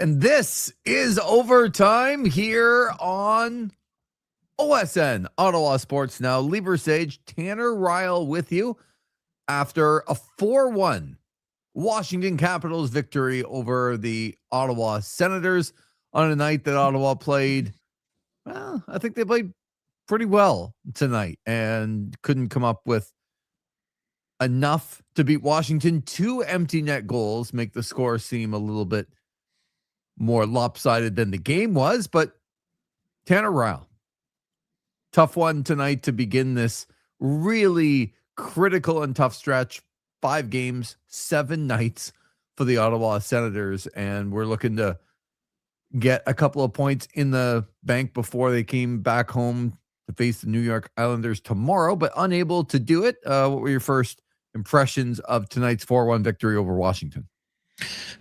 And this is overtime here on OSN, Ottawa Sports Now. Lieber Sage, Tanner Ryle with you after a 4-1 Washington Capitals victory over the Ottawa Senators on a night that Ottawa played, well, I think they played pretty well tonight and couldn't come up with enough to beat Washington. 2 empty net goals make the score seem a little bit more lopsided than the game was, but Tanner Ryle, tough one tonight to begin this really critical and tough stretch. 5 games, 7 nights for the Ottawa Senators, and we're looking to get a couple of points in the bank before they came back home to face the New York Islanders tomorrow, but unable to do it. What were your first impressions of tonight's 4-1 victory over Washington?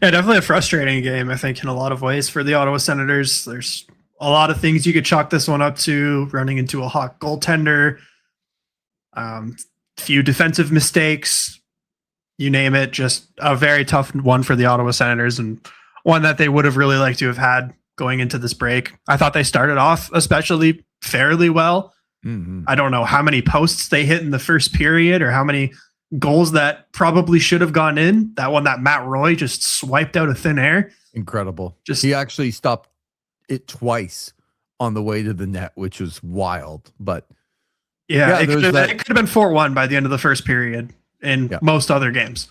Yeah, definitely a frustrating game, I think, in a lot of ways for the Ottawa Senators. There's a lot of things you could chalk this one up to: running into a hot goaltender, few defensive mistakes, you name it. Just a very tough one for the Ottawa Senators, and one that they would have really liked to have had going into this break. I thought they started off especially fairly well. I don't know how many posts they hit in the first period or how many goals that probably should have gone in. That one that Matt Roy just swiped out of thin air. Incredible. He actually stopped it twice on the way to the net, which was wild. But yeah, it could have been 4-1 by the end of the first period in most other games.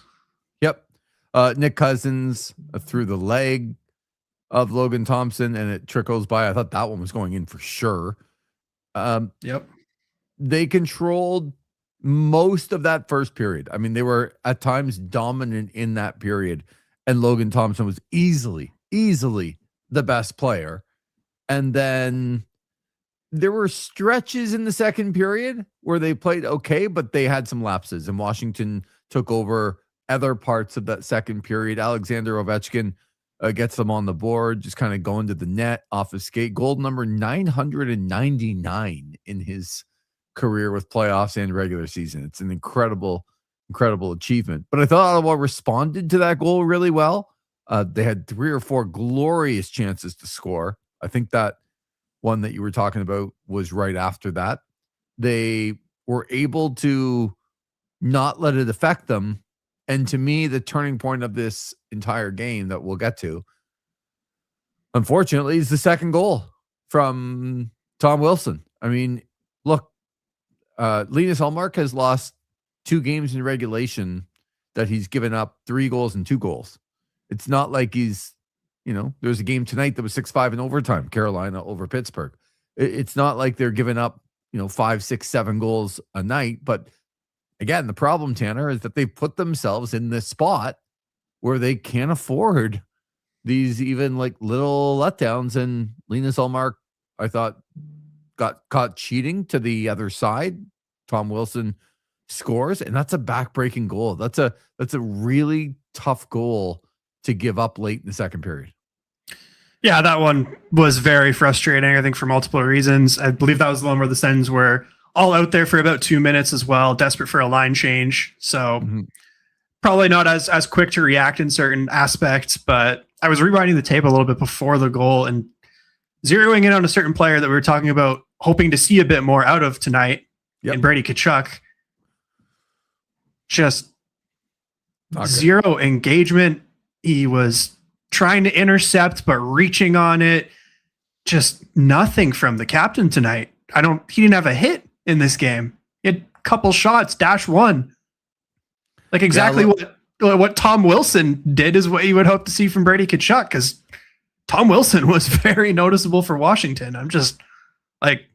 Yep. Nick Cousins through the leg of Logan Thompson, and it trickles by. I thought that one was going in for sure. They controlled most of that first period. I mean, they were at times dominant in that period, and Logan Thompson was easily the best player. And then there were stretches in the second period where they played okay, but they had some lapses, and Washington took over other parts of that second period. Alexander Ovechkin gets them on the board, just kind of going to the net off his skate. Goal number 999 in his career with playoffs and regular season. It's an incredible achievement. But I thought Ottawa responded to that goal really well. They had 3 or 4 glorious chances to score. I think that one that you were talking about was right after that. They were able to not let it affect them. And to me, the turning point of this entire game that we'll get to, unfortunately, is the second goal from Tom Wilson. I mean, look, Linus Ullmark has lost 2 games in regulation that he's given up 3 goals and 2 goals. It's not like he's, there's a game tonight that was 6-5 in overtime, Carolina over Pittsburgh. It's not like they're giving up, 5, 6, 7 goals a night. But again, the problem, Tanner, is that they've put themselves in this spot where they can't afford these even like little letdowns. And Linus Ullmark, I thought, got caught cheating to the other side. Tom Wilson scores, and that's a back-breaking goal. That's a really tough goal to give up late in the second period. Yeah, that one was very frustrating, I think, for multiple reasons. I believe that was the one where the Sens were all out there for about 2 minutes as well, desperate for a line change. So probably not as quick to react in certain aspects, but I was rewinding the tape a little bit before the goal and zeroing in on a certain player that we were talking about, hoping to see a bit more out of tonight in Brady Tkachuk. Just zero engagement. He was trying to intercept, but reaching on it. Just nothing from the captain tonight. He didn't have a hit in this game. He had a couple shots, -1. Like exactly what Tom Wilson did is what you would hope to see from Brady Tkachuk, because Tom Wilson was very noticeable for Washington. I'm just like,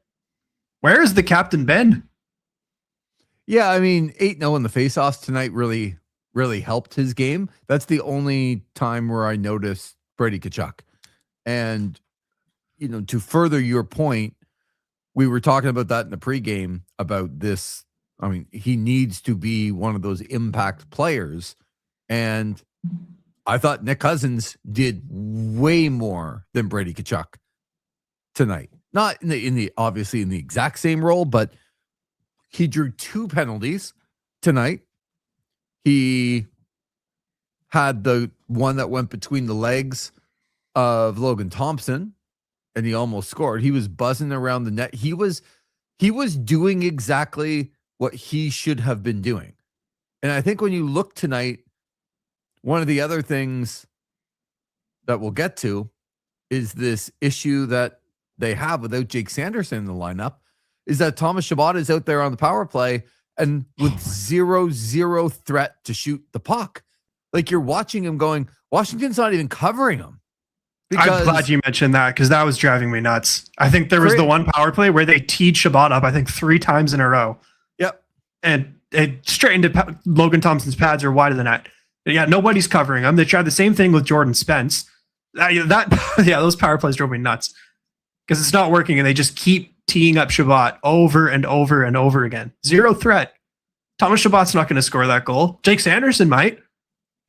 where has the captain been? Yeah, I mean, 8-0 in the faceoffs tonight really helped his game. That's the only time where I noticed Brady Tkachuk. And, to further your point, we were talking about that in the pregame about this. I mean, he needs to be one of those impact players. And I thought Nick Cousins did way more than Brady Tkachuk tonight. Not in the obviously in the exact same role, but he drew 2 penalties tonight. He had the one that went between the legs of Logan Thompson, and he almost scored. He was buzzing around the net. He was doing exactly what he should have been doing. And I think when you look tonight, one of the other things that we'll get to is this issue that they have without Jake Sanderson in the lineup, is that Thomas Chabot is out there on the power play and with zero threat to shoot the puck. Like, you're watching him going, Washington's not even covering him. I'm glad you mentioned that, because that was driving me nuts. I think there was the one power play where they teed Chabot up, I think 3 times in a row. Yep. And it straight into Logan Thompson's pads are wide of the net. Yeah, nobody's covering him. They tried the same thing with Jordan Spence. Those power plays drove me nuts, because it's not working, and they just keep teeing up Chabot over and over and over again. Zero threat. Thomas Chabot's not going to score that goal. Jake Sanderson might.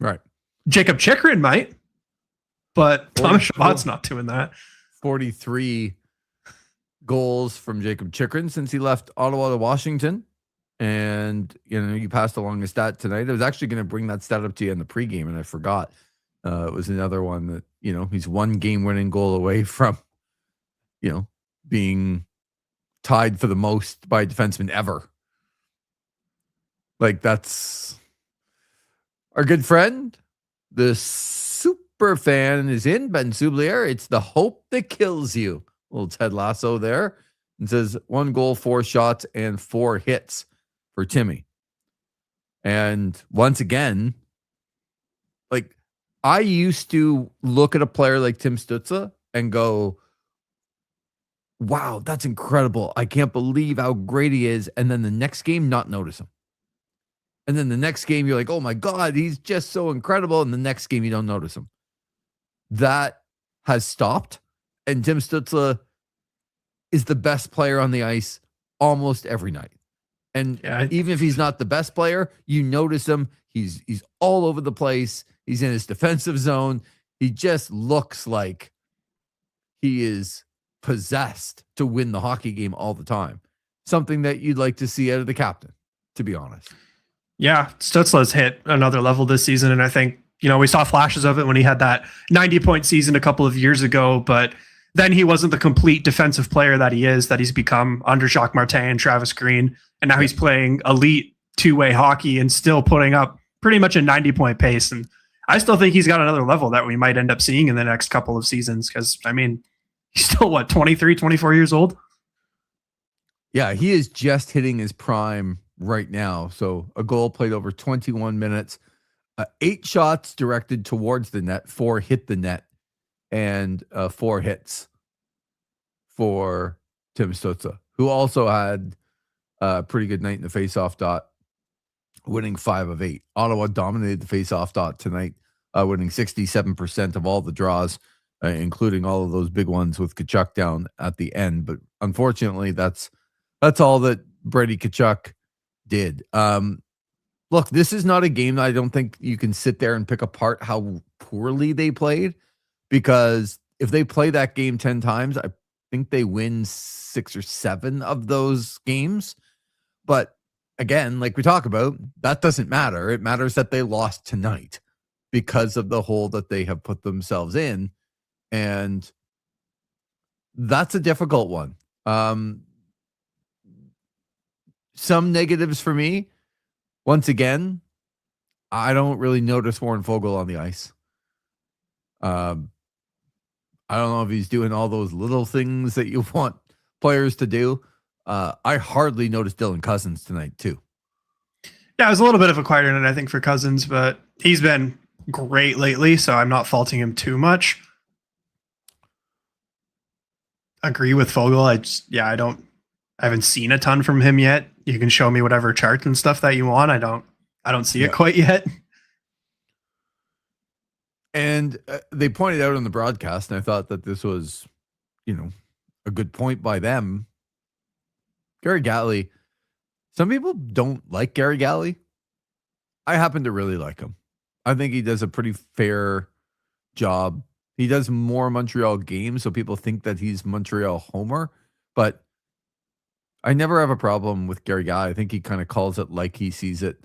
Right. Jacob Chikrin might. But Thomas Chabot's not doing that. 43 goals from Jacob Chikrin since he left Ottawa to Washington. And, you passed along a stat tonight. I was actually going to bring that stat up to you in the pregame, and I forgot. It was another one that, he's one game-winning goal away from, being tied for the most by a defenseman ever. Like, that's our good friend, the super fan, is in Ben Soublier. It's the hope that kills you. Little Ted Lasso there. It says 1 goal, 4 shots, and 4 hits for Timmy. And once again, like, I used to look at a player like Tim Stützle and go, wow, that's incredible. I can't believe how great he is. And then the next game, not notice him. And then the next game, you're like, oh my God, he's just so incredible. And the next game, you don't notice him. That has stopped. And Tim Stützle is the best player on the ice almost every night. And even if he's not the best player, you notice him. He's all over the place. He's in his defensive zone. He just looks like he is possessed to win the hockey game all the time. Something that you'd like to see out of the captain, to be honest. Yeah, Stützle's hit another level this season, and I think, we saw flashes of it when he had that 90-point season a couple of years ago, but then he wasn't the complete defensive player that he's become under Jacques Martin and Travis Green, and now he's playing elite two-way hockey and still putting up pretty much a 90-point pace, and I still think he's got another level that we might end up seeing in the next couple of seasons, because, he's still, 23, 24 years old? Yeah, he is just hitting his prime right now. So a goal played over 21 minutes, 8 shots directed towards the net, 4 hit the net, and 4 hits for Tim Stützle, who also had a pretty good night in the faceoff dot, winning 5 of 8. Ottawa dominated the faceoff dot tonight, winning 67% of all the draws, including all of those big ones with Tkachuk down at the end. But unfortunately, that's all that Brady Tkachuk did. Look, this is not a game that I don't think you can sit there and pick apart how poorly they played, because if they play that game 10 times, I think they win 6 or 7 of those games. But again, like we talk about, that doesn't matter. It matters that they lost tonight because of the hole that they have put themselves in. And that's a difficult one. Some negatives for me. Once again, I don't really notice Warren Foegele on the ice. I don't know if he's doing all those little things that you want players to do. I hardly noticed Dylan Cousins tonight, too. Yeah, it was a little bit of a quieter night, I think, for Cousins, but he's been great lately, so I'm not faulting him too much. Agree with Foegele. I haven't seen a ton from him yet. You can show me whatever charts and stuff that you want. I don't see it quite yet. And they pointed out on the broadcast, and I thought that this was, a good point by them. Gary Galley. Some people don't like Gary Galley. I happen to really like him. I think he does a pretty fair job. He does more Montreal games, so people think that he's Montreal homer. But I never have a problem with Gary Galley. I think he kind of calls it like he sees it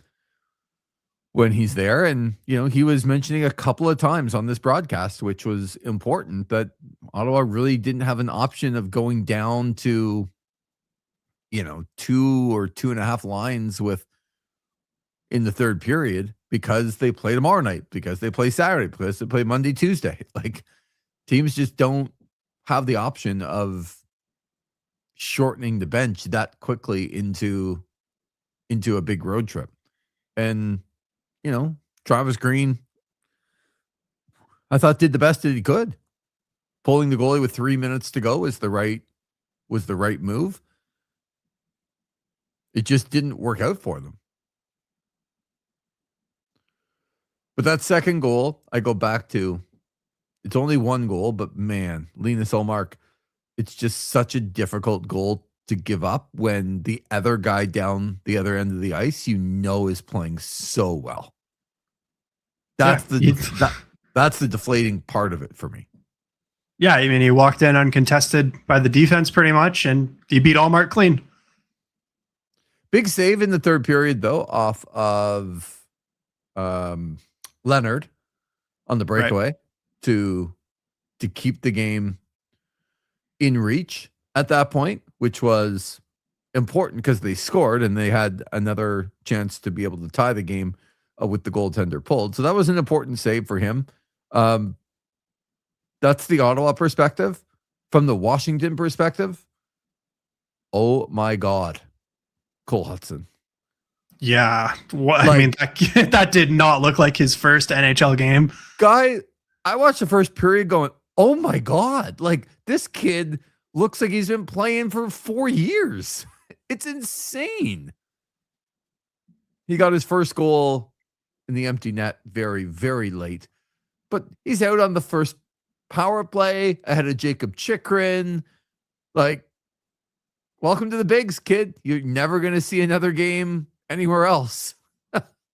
when he's there. And, he was mentioning a couple of times on this broadcast, which was important, that Ottawa really didn't have an option of going down to, 2 or 2.5 lines in the third period, because they play tomorrow night, because they play Saturday, because they play Monday, Tuesday. Like, teams just don't have the option of shortening the bench that quickly into a big road trip. And, Travis Green, I thought, did the best that he could. Pulling the goalie with 3 minutes to go was the right move. It just didn't work out for them. But that second goal, I go back to, it's only one goal, but man, Linus Ullmark, it's just such a difficult goal to give up when the other guy down the other end of the ice, is playing so well. That's that's the deflating part of it for me. Yeah, I mean, he walked in uncontested by the defense pretty much, and he beat Ullmark clean. Big save in the third period, though, off of Leonard on the breakaway to keep the game in reach at that point, which was important because they scored and they had another chance to be able to tie the game with the goaltender pulled. So that was an important save for him. That's the Ottawa perspective. From the Washington perspective, oh my God, Cole Hudson. Yeah. I mean, that did not look like his first NHL game. Guy, I watched the first period going, oh my God, like, this kid looks like he's been playing for 4 years. It's insane. He got his first goal in the empty net very, very late, but he's out on the first power play ahead of Jacob Chikrin. Like, welcome to the bigs, kid. You're never going to see another game anywhere else.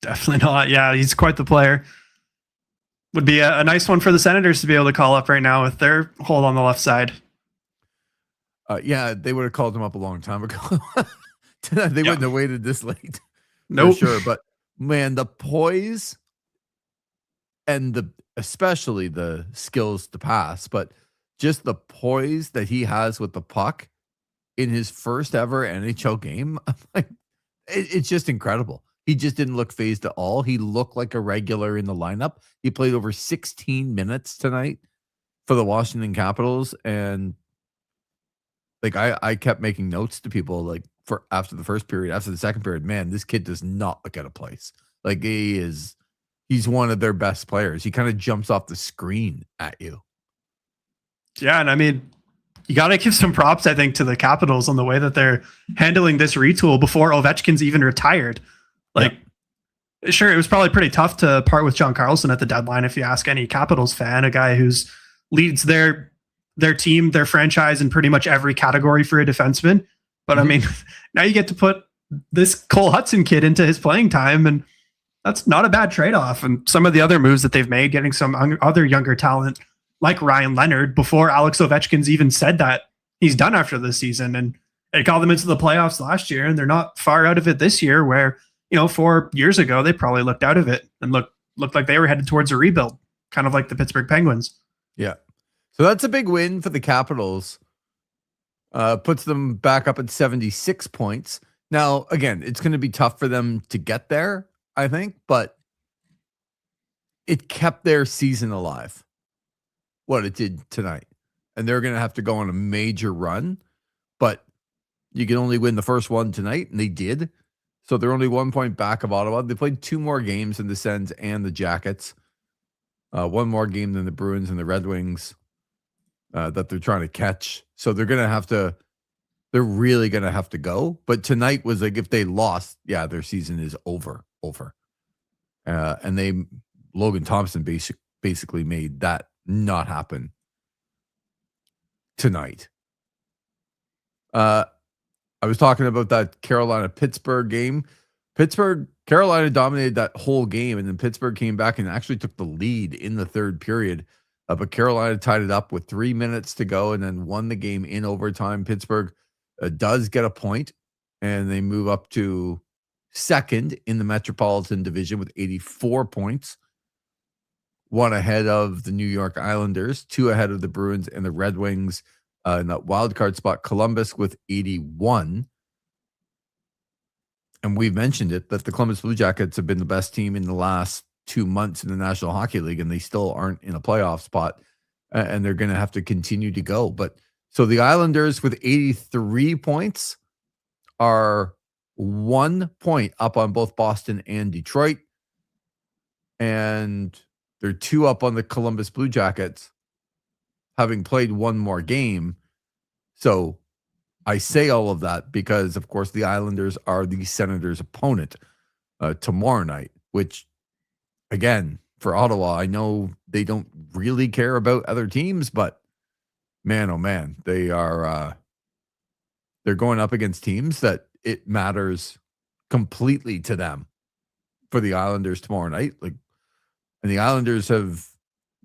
Definitely not. Yeah, he's quite the player. Would be a nice one for the Senators to be able to call up right now with their hold on the left side. Yeah, they would have called him up a long time ago. They wouldn't have waited this late. Nope. For sure. But man, the poise and especially the skills to pass, but just the poise that he has with the puck in his first ever NHL game, like, it's just incredible. He just didn't look phased at all. He looked like a regular in the lineup. He played over 16 minutes tonight for the Washington Capitals, and like, I kept making notes to people, like, for after the first period, after the second period, man, this kid does not look out of place. Like, he's one of their best players. He kind of jumps off the screen at you. Yeah, and I mean, you got to give some props, I think, to the Capitals on the way that they're handling this retool before Ovechkin's even retired. Like, sure, it was probably pretty tough to part with John Carlson at the deadline. If you ask any Capitals fan, a guy who's leads their team, their franchise in pretty much every category for a defenseman. But I mean, now you get to put this Cole Hudson kid into his playing time, and that's not a bad trade-off. And some of the other moves that they've made, getting some other younger talent like Ryan Leonard before Alex Ovechkin's even said that he's done after this season. And it got them into the playoffs last year, and they're not far out of it this year, where, 4 years ago, they probably looked out of it and looked like they were headed towards a rebuild, kind of like the Pittsburgh Penguins. Yeah. So that's a big win for the Capitals. Puts them back up at 76 points. Now, again, it's going to be tough for them to get there, I think, but it kept their season alive, what it did tonight. And they're going to have to go on a major run, but you can only win the first one tonight, and they did. So they're only 1 point back of Ottawa. They played 2 more games in the Sens and the Jackets. One more game than the Bruins and the Red Wings that they're trying to catch. So they're really going to have to go. But tonight was like, if they lost, their season is over. And Logan Thompson basically made that not happen tonight. I was talking about that Carolina-Pittsburgh game. Carolina dominated that whole game, and then Pittsburgh came back and actually took the lead in the third period. But Carolina tied it up with 3 minutes to go and then won the game in overtime. Pittsburgh does get a point, and they move up to second in the Metropolitan Division with 84 points. One ahead of the New York Islanders, two ahead of the Bruins and the Red Wings. In that wild card spot, Columbus with 81. And we've mentioned it, that the Columbus Blue Jackets have been the best team in the last 2 months in the National Hockey League, and they still aren't in a playoff spot, and they're going to have to continue to go. But so the Islanders with 83 points are 1 point up on both Boston and Detroit, and they're 2 up on the Columbus Blue Jackets, having played one more game. So I say all of that because, of course, the Islanders are the Senators' opponent tomorrow night, which, again, for Ottawa, I know they don't really care about other teams, but man, oh man, they are they're going up against teams that it matters completely to them for the Islanders tomorrow night. And the Islanders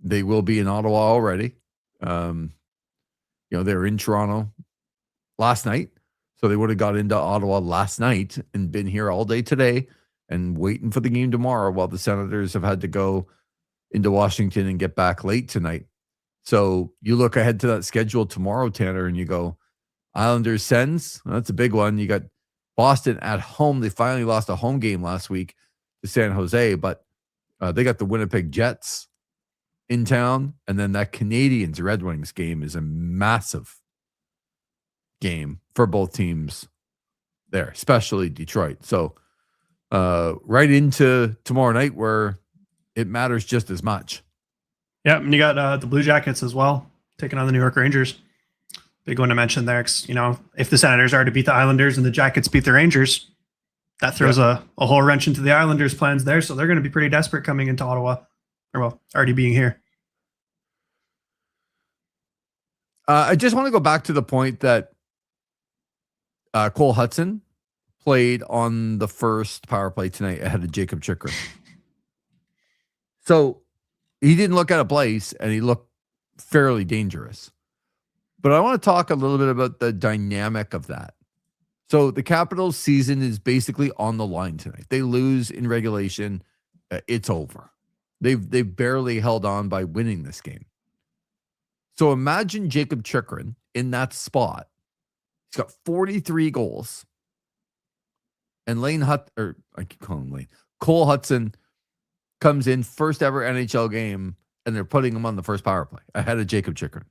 they will be in Ottawa already. They're in Toronto last night, so they would have got into Ottawa last night and been here all day today and waiting for the game tomorrow, while the Senators have had to go into Washington and get back late tonight. So you look ahead to that schedule tomorrow, Tanner, and you go, Islanders Sens, that's a big one. You got Boston at home. They finally lost a home game last week to San Jose, but they got the Winnipeg Jets in town, and then that Canadiens Red Wings game is a massive game for both teams there, especially Detroit. So right into tomorrow night where it matters just as much. Yeah, and you got the Blue Jackets as well, taking on the New York Rangers. Big one to mention there, 'cause, if the Senators are to beat the Islanders and the Jackets beat the Rangers, that throws a whole wrench into the Islanders' plans there. So they're going to be pretty desperate coming into Ottawa, already being here. I just want to go back to the point that Cole Hudson played on the first power play tonight ahead of Jacob Chikrin. So he didn't look out of place, and he looked fairly dangerous. But I want to talk a little bit about the dynamic of that. So the Capitals' season is basically on the line tonight. They lose in regulation. It's over. They've barely held on by winning this game. So imagine Jacob Chikrin in that spot. He's got 43 goals. And Cole Hudson comes in, first ever NHL game, and they're putting him on the first power play ahead of Jacob Chikrin.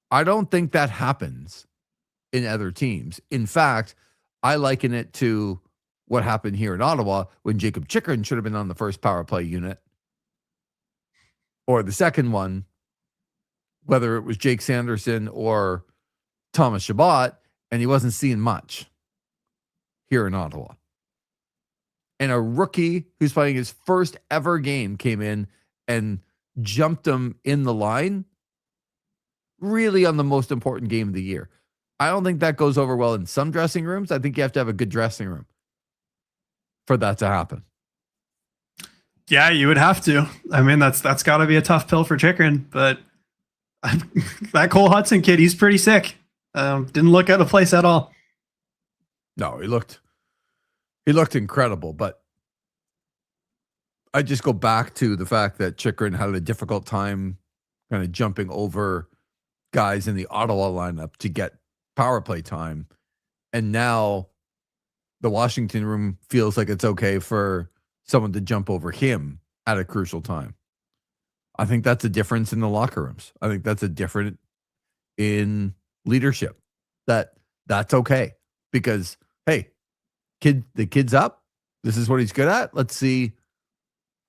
I don't think that happens in other teams. In fact, I liken it to what happened here in Ottawa when Jacob Chikrin should have been on the first power play unit, or the second one, whether it was Jake Sanderson or Thomas Chabot, and he wasn't seeing much here in Ottawa. And a rookie who's playing his first ever game came in and jumped him in the line, really on the most important game of the year. I don't think that goes over well in some dressing rooms. I think you have to have a good dressing room for that to happen. Yeah, you would have to. I mean, that's got to be a tough pill for Chikrin, but that Cole Hudson kid, he's pretty sick. Didn't look out of place at all. No, he looked incredible, but I just go back to the fact that Chikrin had a difficult time kind of jumping over guys in the Ottawa lineup to get power play time. And now the Washington room feels like it's okay for someone to jump over him at a crucial time. I think that's a difference in the locker rooms. I think that's a difference in leadership. That's okay because, hey, the kid's up. This is what he's good at. Let's see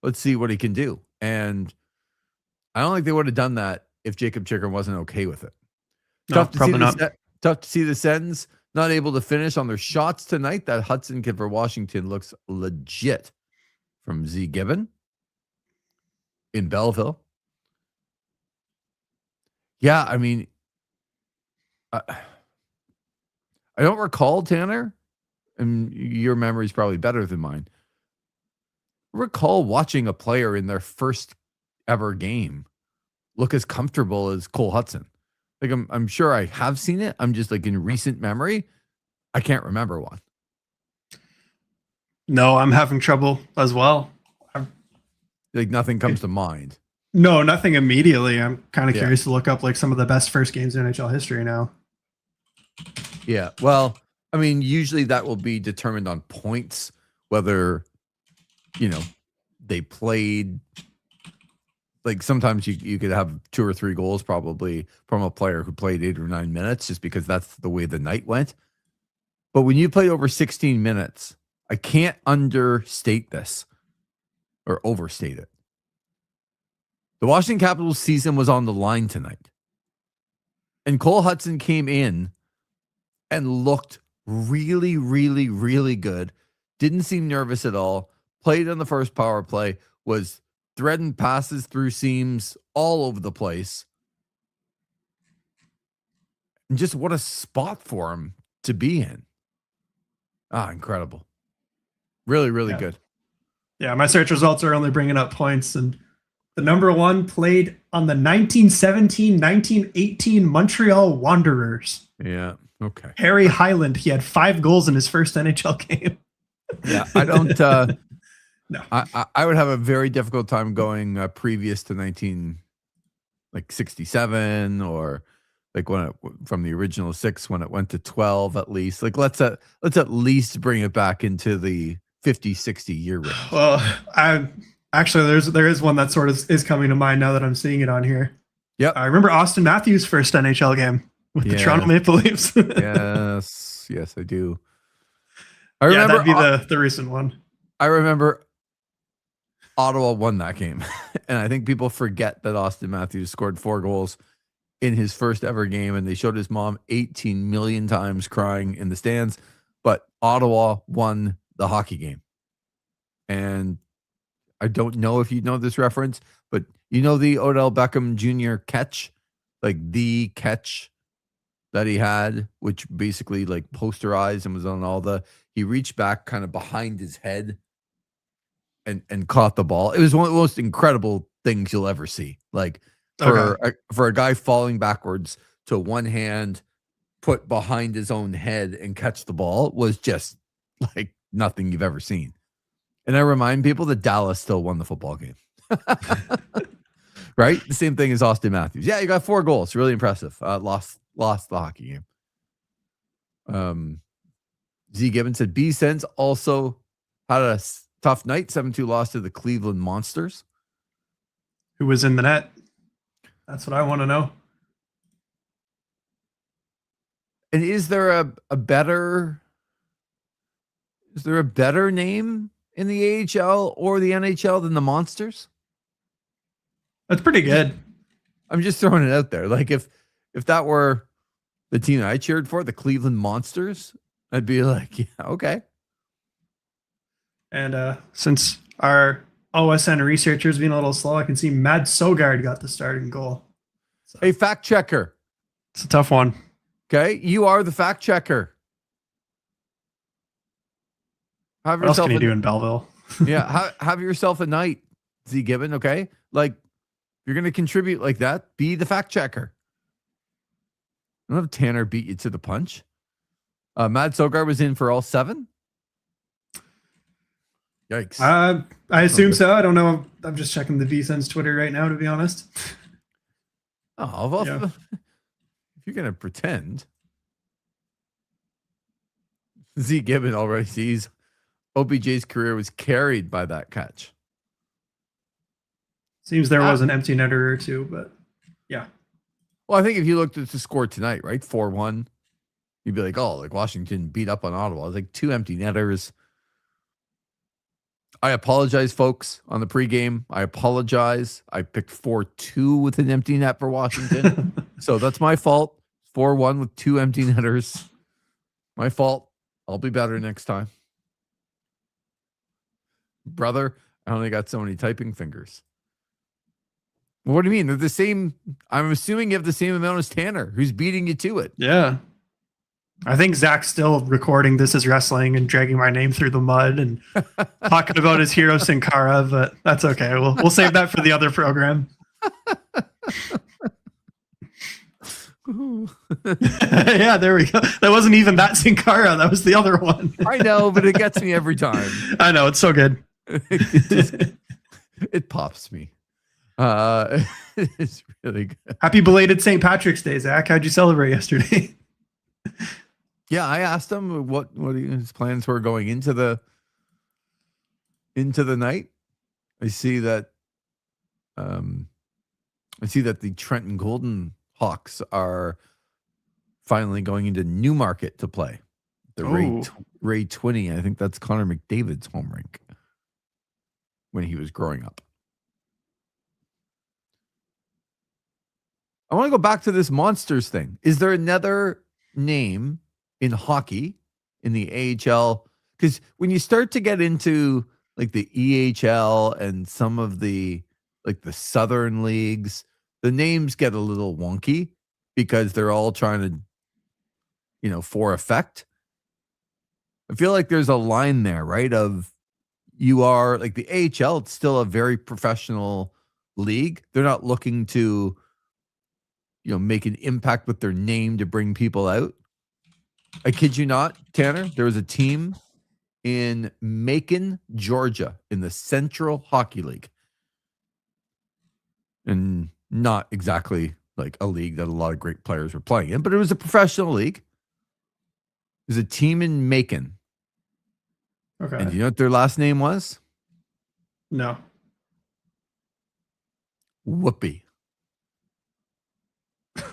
what he can do. And I don't think they would have done that if Jacob Chikrin wasn't okay with it. No, probably not. Tough to see the Sens not able to finish on their shots tonight. That Hudson kid for Washington looks legit from Z Gibbon in Belleville. Yeah, I mean, I don't recall, Tanner, and your memory is probably better than mine. I recall watching a player in their first ever game look as comfortable as Cole Hudson. Like I'm sure I have seen it. I'm just like in recent memory. I can't remember one. No, I'm having trouble as well. Like nothing comes to mind. No, nothing immediately. I'm kind of Yeah. curious to look up like some of the best first games in NHL history now. Yeah. Well, I mean, usually that will be determined on points, whether, they played. Like sometimes you could have 2 or 3 goals probably from a player who played 8 or 9 minutes just because that's the way the night went. But when you play over 16 minutes, I can't understate this or overstate it. The Washington Capitals season was on the line tonight. And Cole Hudson came in and looked really, really, really good. Didn't seem nervous at all. Played on the first power play, was threading passes through seams all over the place. And just what a spot for him to be in. Incredible. Really, really good. Yeah, my search results are only bringing up points, and the number one played on the 1917-1918 Montreal Wanderers. Yeah, okay. Harry Hyland, he had 5 goals in his first NHL game. Yeah, I don't... No. I would have a very difficult time going previous to 1967 or like when from the original 6 when it went to 12 at least. Like let's at least bring it back into the 50-60 year range. Well, there is one that sort of is coming to mind now that I'm seeing it on here. Yep. I remember Austin Matthews' first NHL game with the Toronto Maple Leafs. yes, I do. I remember that'd be the recent one. I remember Ottawa won that game. And I think people forget that Austin Matthews scored 4 goals in his first ever game. And they showed his mom 18 million times crying in the stands. But Ottawa won the hockey game. And I don't know if you know this reference, but you know the Odell Beckham Jr. catch? Like the catch that he had, which basically like posterized and was on all he reached back kind of behind his head and caught the ball. It was one of the most incredible things you'll ever see. Like for a guy falling backwards to one hand, put behind his own head and catch the ball was just like nothing you've ever seen. And I remind people that Dallas still won the football game. Right? The same thing as Austin Matthews. Yeah, you got 4 goals. Really impressive. Lost the hockey game. Z Gibbons said B-Sense also had a tough night, 7-2 loss to the Cleveland Monsters. Who was in the net? That's what I want to know. And is there a better name in the AHL or the NHL than the Monsters? That's pretty good. I'm just throwing it out there. Like if that were the team I cheered for, the Cleveland Monsters, I'd be like, yeah, okay. And since our OSN researchers being a little slow, I can see Mad Sogard got the starting goal. So, hey, fact checker. It's a tough one. Okay, you are the fact checker. What else can you do in Belleville? Yeah, have yourself a night, Z Gibbon, okay? Like, if you're going to contribute like that, be the fact checker. Don't have Tanner beat you to the punch. Mad Sogard was in for all 7? Yikes. I assume so. I don't know. I'm just checking the VSense Twitter right now, to be honest. Oh, well, yeah. If you're going to pretend. Z Gibbon already sees OBJ's career was carried by that catch. Seems there was an empty netter or two, but yeah. Well, I think if you looked at the score tonight, right, 4-1, you'd be like, oh, like Washington beat up on Ottawa. It was like 2 empty netters. I apologize, folks, on the pregame. I apologize. I picked 4-2 with an empty net for Washington. So that's my fault. 4-1 with 2 empty netters. My fault. I'll be better next time. Brother, I only got so many typing fingers. What do you mean? They're the same. I'm assuming you have the same amount as Tanner, who's beating you to it. Yeah. I think Zach's still recording This Is Wrestling and dragging my name through the mud and talking about his hero Sin Cara, but that's okay. We'll save that for the other program. Yeah, there we go. That wasn't even that Sin Cara. That was the other one. I know, but it gets me every time. I know. It's so good. It pops me. It's really good. Happy belated St. Patrick's Day, Zach. How'd you celebrate yesterday? Yeah, I asked him what his plans were going into the night. I see that the Trenton Golden Hawks are finally going into Newmarket to play. The Ray Twinney. I think that's Connor McDavid's home rink when he was growing up. I want to go back to this Monsters thing. Is there another name in hockey in the AHL? Because when you start to get into like the EHL and some of the like the Southern leagues, the names get a little wonky because they're all trying to, for effect. I feel like there's a line there, right? Of you are like the AHL, it's still a very professional league. They're not looking to, make an impact with their name to bring people out. I kid you not, Tanner, there was a team in Macon, Georgia in the Central Hockey League. And not exactly like a league that a lot of great players were playing in, but it was a professional league. There's a team in Macon. Okay. And do you know what their last name was? No. Whoopee.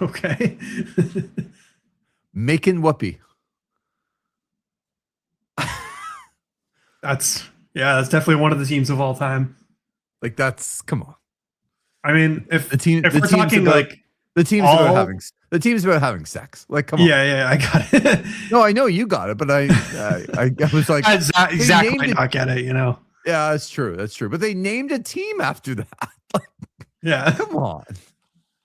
Okay. Macon Whoopee. That's definitely one of the teams of all time. Like come on. I mean, if we're talking about, like the team's about having sex. Like, come on. Yeah, I got it. No, I know you got it, but I was like, exactly. I not get it. Yeah, that's true. But they named a team after that. Yeah, come on.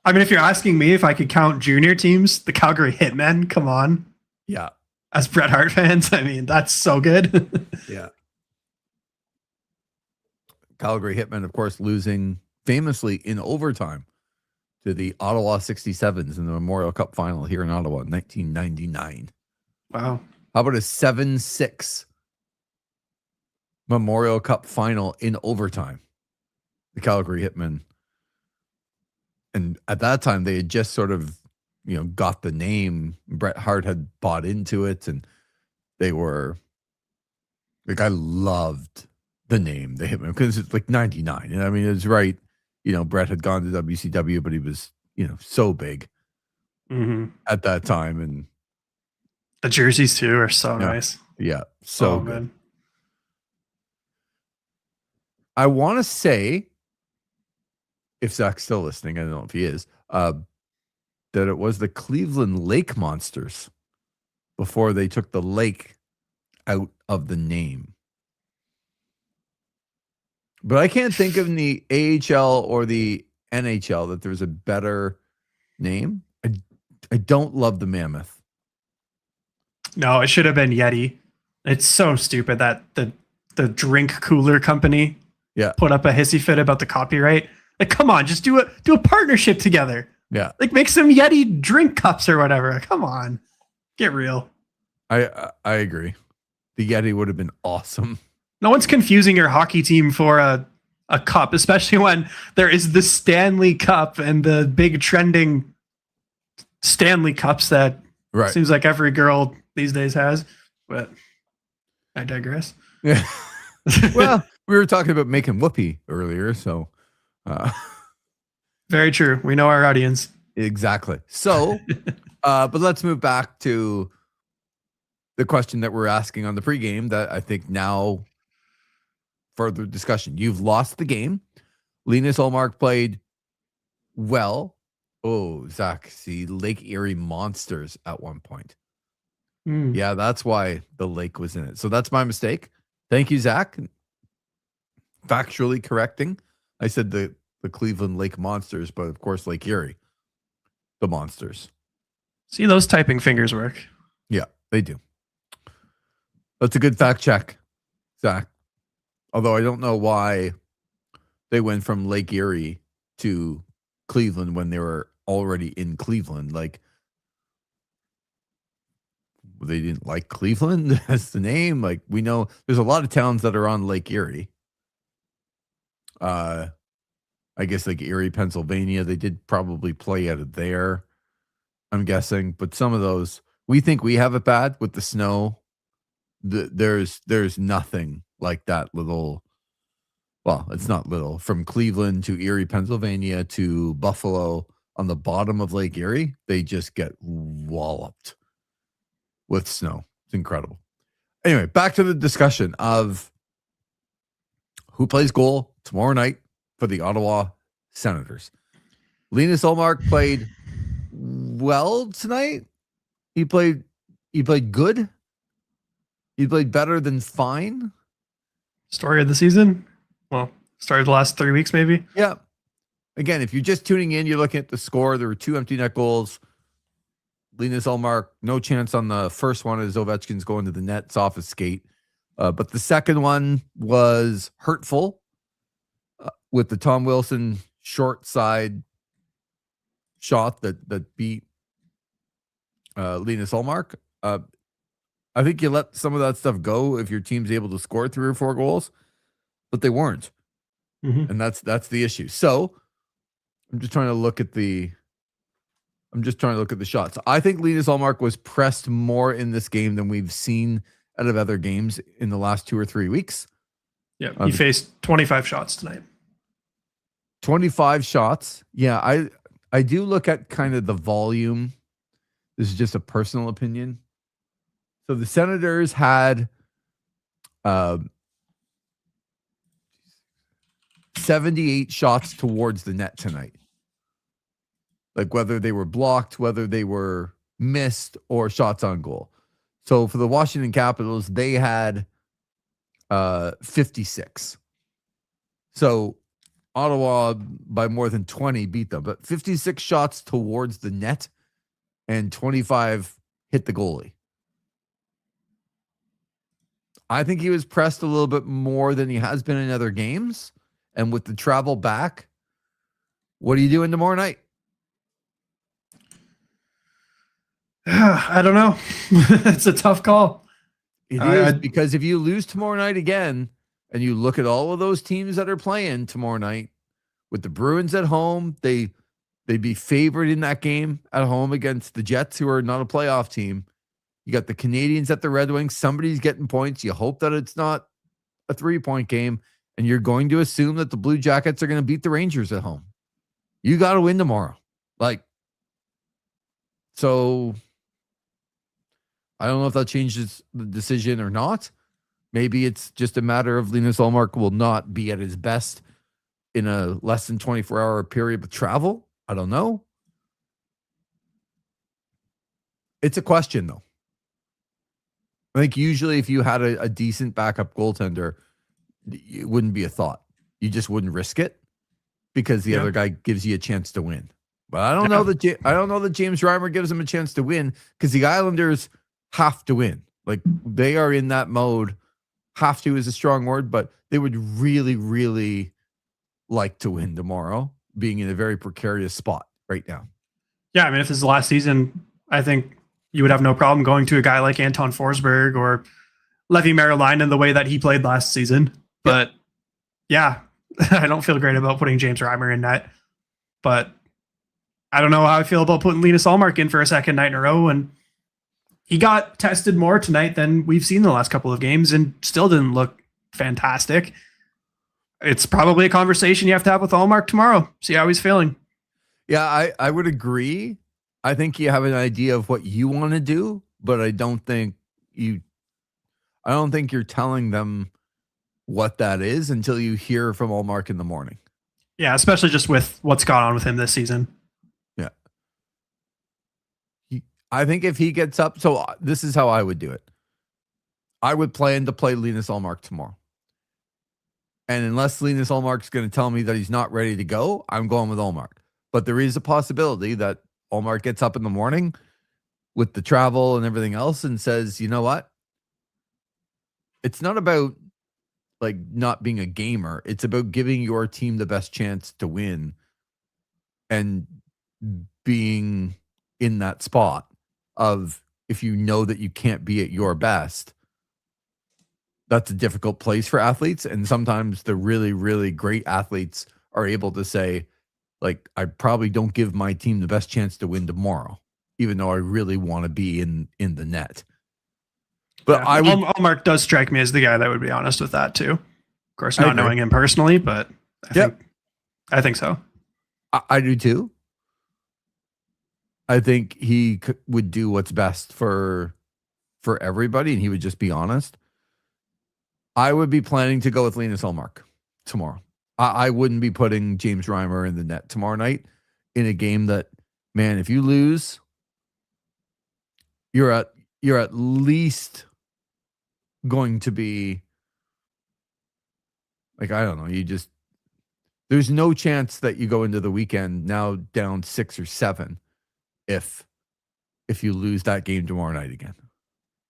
I mean, if you're asking me if I could count junior teams, the Calgary Hitmen, come on. Yeah. As Bret Hart fans, I mean, that's so good. Yeah. Calgary Hitmen, of course, losing famously in overtime to the Ottawa 67s in the Memorial Cup final here in Ottawa in 1999. Wow. How about a 7-6 Memorial Cup final in overtime? The Calgary Hitmen. And at that time, they had just sort of, got the name. Bret Hart had bought into it, and they were like, I loved the name, the Hitman, because it's like 99. And I mean, it was right. Bret had gone to WCW, but he was, so big at that time. And the jerseys too are so nice. Yeah. So good. I want to say, if Zach's still listening, I don't know if he is, that it was the Cleveland Lake Monsters before they took the lake out of the name. But I can't think of in the AHL or the NHL that there's a better name. I don't love the Mammoth. No, it should have been Yeti. It's so stupid that the drink cooler company put up a hissy fit about the copyright. Like, come on, just do a partnership together. Yeah. Like, make some Yeti drink cups or whatever. Come on. Get real. I agree. The Yeti would have been awesome. No one's confusing your hockey team for a cup, especially when there is the Stanley Cup and the big trending Stanley Cups that seems like every girl these days has. But I digress. Yeah. Well, we were talking about making whoopee earlier, so... Very true. We know our audience. Exactly. So, but let's move back to the question that we're asking on the pregame that I think now further discussion. You've lost the game. Linus Ullmark played well. Oh, Zach, see Lake Erie Monsters at one point. Yeah, that's why the lake was in it. So that's my mistake. Thank you, Zach. Factually correcting. I said the Cleveland Lake Monsters, but of course Lake Erie, the Monsters. See, those typing fingers work. Yeah, they do. That's a good fact check, Zach. Although I don't know why they went from Lake Erie to Cleveland when they were already in Cleveland. Like, they didn't like Cleveland as the name. Like, we know there's a lot of towns that are on Lake Erie. I guess like Erie, Pennsylvania, they did probably play out of there, I'm guessing. But some of those, we think we have it bad with the snow. There's nothing like that little. Well, it's not little. From Cleveland to Erie, Pennsylvania to Buffalo on the bottom of Lake Erie, they just get walloped with snow. It's incredible. Anyway, back to the discussion of who plays goal tomorrow night for the Ottawa Senators. Linus Ullmark played well tonight. He played good. He played better than fine. Story of the season? Well, story of the last 3 weeks, maybe? Yeah. Again, if you're just tuning in, you're looking at the score. There were 2 empty net goals. Linus Ullmark, no chance on the first one as Ovechkin's going to the net. It's off his skate. But the second one was hurtful with the Tom Wilson short side shot that beat Linus Ullmark. I think you let some of that stuff go if your team's able to score 3 or 4 goals, but they weren't. Mm-hmm. And that's the issue. So I'm just trying to look at the shots. I think Linus Ullmark was pressed more in this game than we've seen out of other games in the last 2 or 3 weeks. Yeah, he faced 25 shots tonight. 25 shots. Yeah, I do look at kind of the volume. This is just a personal opinion. So the Senators had 78 shots towards the net tonight. Like whether they were blocked, whether they were missed, or shots on goal. So for the Washington Capitals, they had 56. So Ottawa by more than 20 beat them, but 56 shots towards the net and 25 hit the goalie. I think he was pressed a little bit more than he has been in other games. And with the travel back, what are you doing tomorrow night? I don't know. It's a tough call. It is, because if you lose tomorrow night again, and you look at all of those teams that are playing tomorrow night, with the Bruins at home, they'd be favored in that game at home against the Jets, who are not a playoff team. You got the Canadians at the Red Wings. Somebody's getting points. You hope that it's not a 3-point game, and you're going to assume that the Blue Jackets are going to beat the Rangers at home. You got to win tomorrow. So I don't know if that changes the decision or not. Maybe it's just a matter of Linus Ullmark will not be at his best in a less than 24-hour period with travel. I don't know. It's a question, though. I think usually if you had a decent backup goaltender, it wouldn't be a thought. You just wouldn't risk it because the other guy gives you a chance to win. But I don't know that James Reimer gives him a chance to win, because the Islanders have to win. Like, they are in that mode. Have to is a strong word, but they would really, really like to win tomorrow, being in a very precarious spot right now. Yeah, I mean, if this is the last season, I think you would have no problem going to a guy like Anton Forsberg or Levi Merrillainen the way that he played last season. But yeah, I don't feel great about putting James Reimer in net. But I don't know how I feel about putting Linus Ullmark in for a second night in a row. And he got tested more tonight than we've seen the last couple of games and still didn't look fantastic. It's probably a conversation you have to have with Ullmark tomorrow. See how he's feeling. Yeah, I would agree. I think you have an idea of what you want to do, but I don't think you're telling them what that is until you hear from Ullmark in the morning. Yeah, especially just with what's gone on with him this season. Yeah. I think if he gets up, so this is how I would do it. I would plan to play Linus Ullmark tomorrow. And unless Linus Ullmark's going to tell me that he's not ready to go, I'm going with Ullmark. But there is a possibility that Ullmark gets up in the morning with the travel and everything else and says, you know what? It's not about like not being a gamer. It's about giving your team the best chance to win and being in that spot of if you know that you can't be at your best, that's a difficult place for athletes. And sometimes the really, really great athletes are able to say, like, I probably don't give my team the best chance to win tomorrow, even though I really want to be in the net. But I would. Allmark does strike me as the guy that would be honest with that too. Of course, not knowing him personally, but I think so. I do too. I think he would do what's best for everybody, and he would just be honest. I would be planning to go with Linus Ullmark tomorrow. I wouldn't be putting James Reimer in the net tomorrow night in a game that, man, if you lose, you're at least going to be like, I don't know, there's no chance that you go into the weekend now down 6 or 7 if you lose that game tomorrow night again.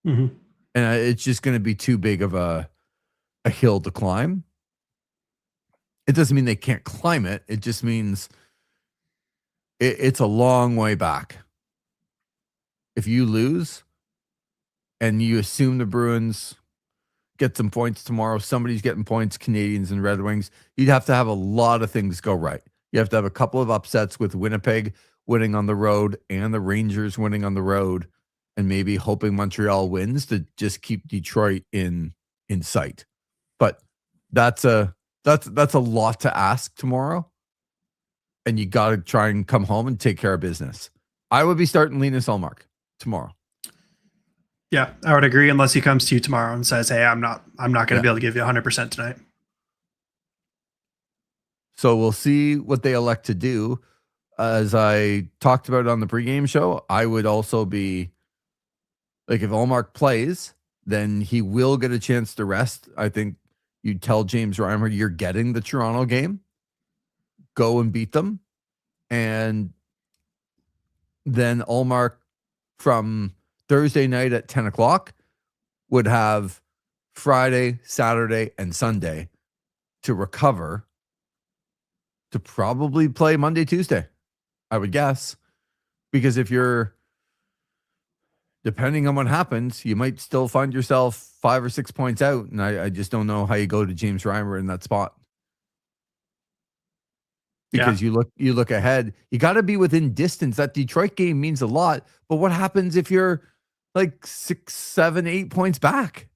Mm-hmm. And it's just going to be too big of a hill to climb. It doesn't mean they can't climb it. It just means it's a long way back. If you lose and you assume the Bruins get some points tomorrow, somebody's getting points, Canadians and Red Wings, you'd have to have a lot of things go right. You have to have a couple of upsets with Winnipeg winning on the road and the Rangers winning on the road, and maybe hoping Montreal wins to just keep Detroit in sight. But that's a lot to ask tomorrow, and you got to try and come home and take care of business. I would be starting Linus Ullmark tomorrow. Yeah, I would agree, unless he comes to you tomorrow and says, "Hey, I'm not going to be able to give you 100% tonight." So we'll see what they elect to do. As I talked about on the pregame show, I would also be like, if Ullmark plays, then he will get a chance to rest. I think you tell James Reimer you're getting the Toronto game, go and beat them, and then Ullmark from Thursday night at 10 o'clock would have Friday, Saturday, and Sunday to recover to probably play Monday, Tuesday, I would guess. Because if you're, depending on what happens, you might still find yourself 5 or 6 points out. And I just don't know how you go to James Reimer in that spot. Because you look ahead, you got to be within distance. That Detroit game means a lot. But what happens if you're like 6, 7, 8 points back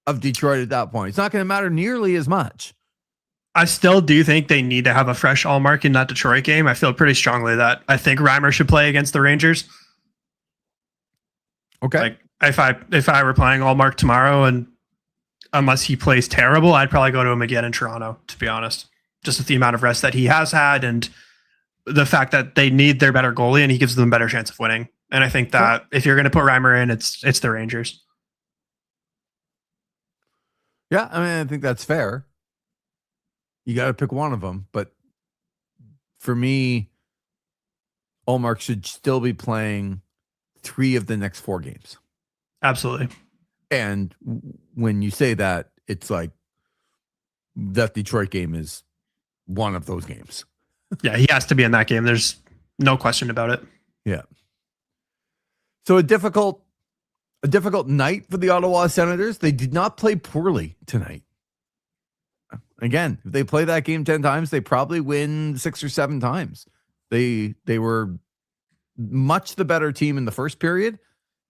of Detroit at that point? It's not going to matter nearly as much. I still do think they need to have a fresh Ullmark in that Detroit game. I feel pretty strongly that I think Reimer should play against the Rangers. Okay. Like if I were playing Ullmark tomorrow, and unless he plays terrible, I'd probably go to him again in Toronto, to be honest. Just with the amount of rest that he has had and the fact that they need their better goalie, and he gives them a better chance of winning. And I think that if you're going to put Reimer in, it's the Rangers. Yeah, I mean, I think that's fair. You got to pick one of them. But for me, Ullmark should still be playing 3 of the next 4 games. Absolutely. And when you say that, it's like that Detroit game is one of those games. Yeah, he has to be in that game. There's no question about it. Yeah. So a difficult night for the Ottawa Senators. They did not play poorly tonight. Again, if they play that game 10 times, they probably win 6 or 7 times. They were much the better team in the first period.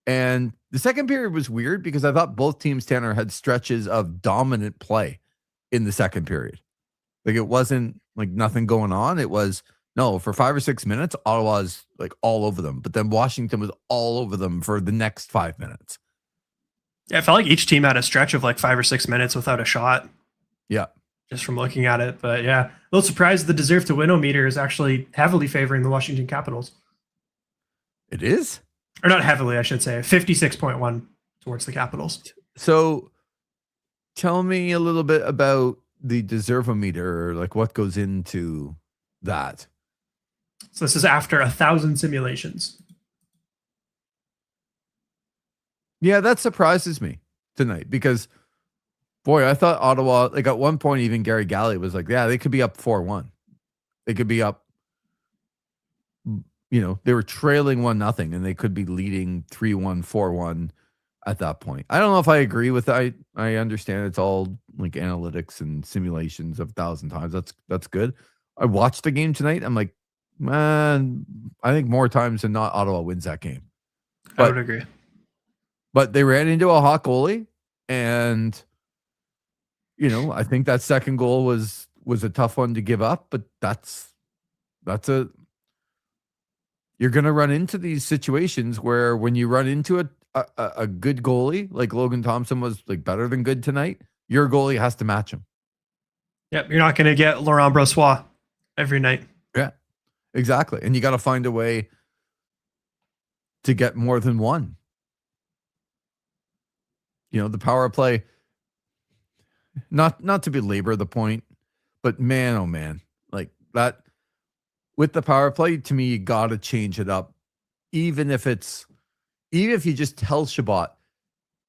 And the second period was weird because I thought both teams, Tanner, had stretches of dominant play in the second period. Like, it wasn't like nothing going on. It was, no, for 5 or 6 minutes, Ottawa's like all over them. But then Washington was all over them for the next 5 minutes. Yeah, I felt like each team had a stretch of like 5 or 6 minutes without a shot. Yeah. Just from looking at it. But yeah, a little surprised the deserve to win meter is actually heavily favoring the Washington Capitals. It is? Or not heavily, I should say. 56.1 towards the Capitals. So tell me a little bit about the deserve-o-meter, like what goes into that. So this is after 1,000 simulations. Yeah, that surprises me tonight because, boy, I thought Ottawa, like at one point, even Gary Galley was like, yeah, they could be up 4-1. They could be up they were trailing 1-0 and they could be leading 3-1, 4-1 at that point. I don't know if I agree with that. I understand it's all like analytics and simulations of 1,000 times. That's good. I watched the game tonight. I'm like, man, I think more times than not, Ottawa wins that game. I would agree. But they ran into a hot goalie, and I think that second goal was a tough one to give up. But you're going to run into these situations where when you run into a good goalie, like Logan Thompson was like better than good tonight, your goalie has to match him. Yep, you're not going to get Laurent Brossoit every night. Yeah, exactly. And you got to find a way to get more than one. The power play, not to belabor the point, but man, oh man, like that with the power play, to me, you got to change it up. Even if you just tell Chabot,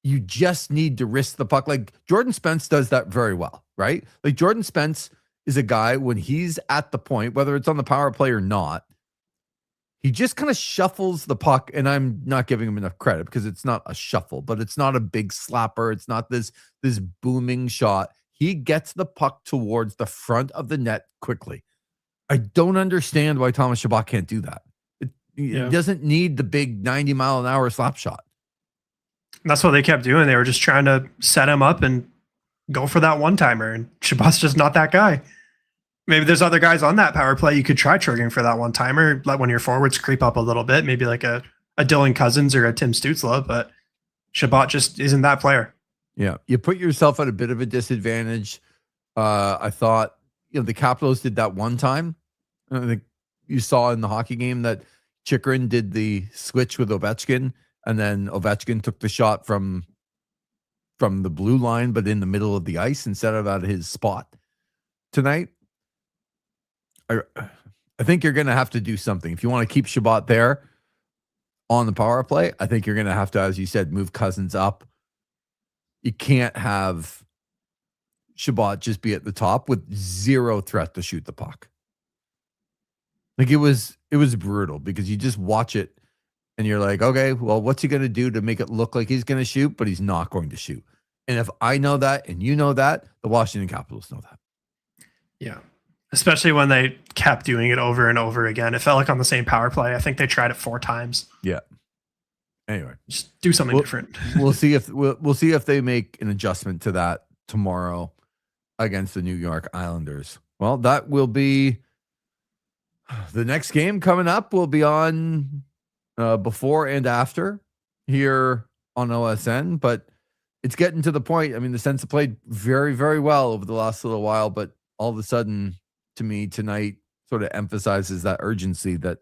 you just need to risk the puck. Like Jordan Spence does that very well, right? Like Jordan Spence is a guy when he's at the point, whether it's on the power play or not, he just kind of shuffles the puck, and I'm not giving him enough credit because it's not a shuffle, but it's not a big slapper. It's not this booming shot. He gets the puck towards the front of the net quickly. I don't understand why Thomas Chabot can't do that. He doesn't need the big 90-mile-an-hour slap shot. And that's what they kept doing. They were just trying to set him up and go for that one-timer, and Chabot's just not that guy. Maybe there's other guys on that power play you could try triggering for that one-timer, let one of your forwards creep up a little bit, maybe like a Dylan Cousins or a Tim Stützle, but Chabot just isn't that player. Yeah, you put yourself at a bit of a disadvantage. I thought, the Capitals did that one time. I think you saw in the hockey game that Chychrun did the switch with Ovechkin, and then Ovechkin took the shot from the blue line, but in the middle of the ice instead of at his spot. Tonight, I think you're going to have to do something. If you want to keep Chabot there on the power play, I think you're going to have to, as you said, move Cousins up. You can't have Chabot just be at the top with zero threat to shoot the puck. Like it was brutal because you just watch it and you're like, okay, well, what's he going to do to make it look like he's going to shoot, but he's not going to shoot. And if I know that and you know that, the Washington Capitals know that. Yeah. Especially when they kept doing it over and over again. It felt like on the same power play. I think they tried it 4 times. Yeah. Anyway, just do something different. we'll see if they make an adjustment to that tomorrow against the New York Islanders. Well, that will be the next game coming up. Will be on before and after here on OSN, but it's getting to the point. I mean, the Sens have played very, very well over the last little while, but all of a sudden, to me, tonight sort of emphasizes that urgency that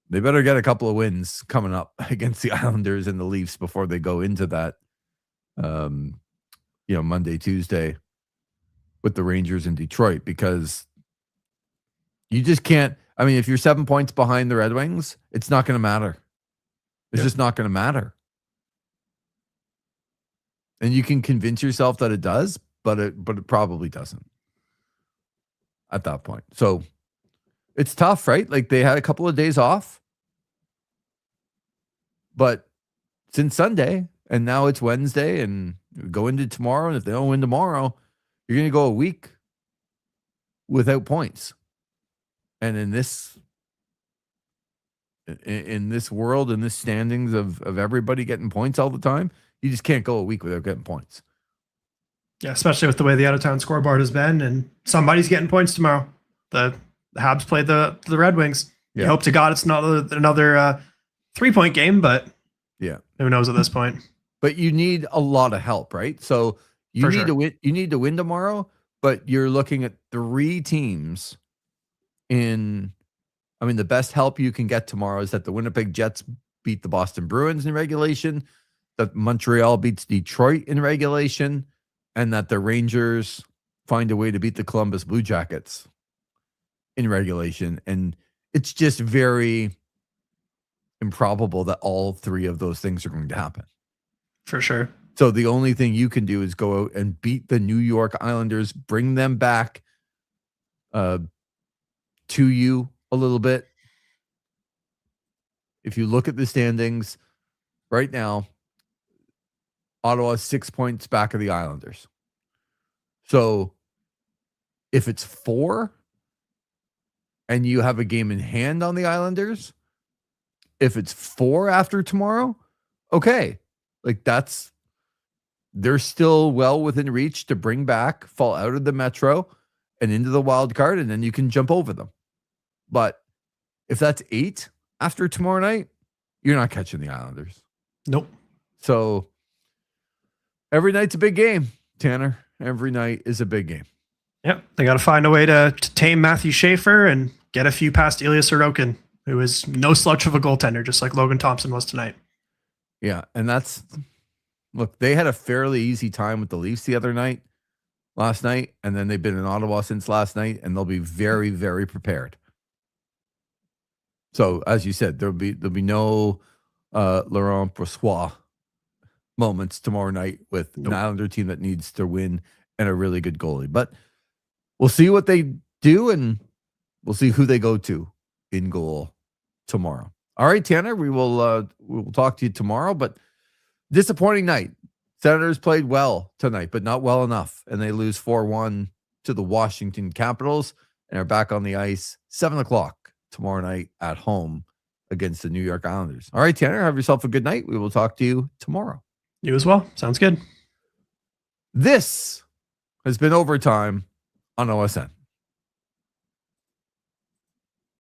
they better get a couple of wins coming up against the Islanders and the Leafs before they go into that, Monday, Tuesday with the Rangers in Detroit, because you just can't. I mean, if you're 7 points behind the Red Wings, it's not going to matter. It's just not going to matter. And you can convince yourself that it does, but it probably doesn't at that point. So it's tough, right? Like they had a couple of days off, but since Sunday and now it's Wednesday and go into tomorrow. And if they don't win tomorrow, you're going to go a week without points. And in this world, in this standings of everybody getting points all the time, you just can't go a week without getting points. Yeah, especially with the way the out-of-town scoreboard has been, and somebody's getting points tomorrow. The Habs played the Red Wings. Yeah. You hope to God it's not another 3-point game, but yeah, who knows at this point. But you need a lot of help, right? So you need to win. You need to win tomorrow, but you're looking at 3 teams. The best help you can get tomorrow is that the Winnipeg Jets beat the Boston Bruins in regulation, that Montreal beats Detroit in regulation, and that the Rangers find a way to beat the Columbus Blue Jackets in regulation. And it's just very improbable that all 3 of those things are going to happen. For sure. So the only thing you can do is go out and beat the New York Islanders, bring them back to you a little bit, if you look at the standings right now, Ottawa's 6 points back of the Islanders. So if it's 4 and you have a game in hand on the Islanders, if it's 4 after tomorrow, okay. Like they're still well within reach to bring back, fall out of the Metro and into the wild card, and then you can jump over them. But if that's 8 after tomorrow night, you're not catching the Islanders. Nope. So every night's a big game, Tanner. Every night is a big game. Yep. They got to find a way to tame Matthew Schaefer and get a few past Ilya Sorokin, who is no slouch of a goaltender, just like Logan Thompson was tonight. Yeah. And look, they had a fairly easy time with the Leafs last night, and then they've been in Ottawa since last night, and they'll be very, very prepared. So, as you said, there'll be no Laurent Brossoit moments tomorrow night with an Islander team that needs to win and a really good goalie. But we'll see what they do, and we'll see who they go to in goal tomorrow. All right, Tanner, we'll talk to you tomorrow. But disappointing night. Senators played well tonight, but not well enough, and they lose 4-1 to the Washington Capitals and are back on the ice 7:00 tomorrow night at home against the New York Islanders. All right, Tanner, have yourself a good night. We will talk to you tomorrow. You as well. Sounds good. This has been Overtime on OSN.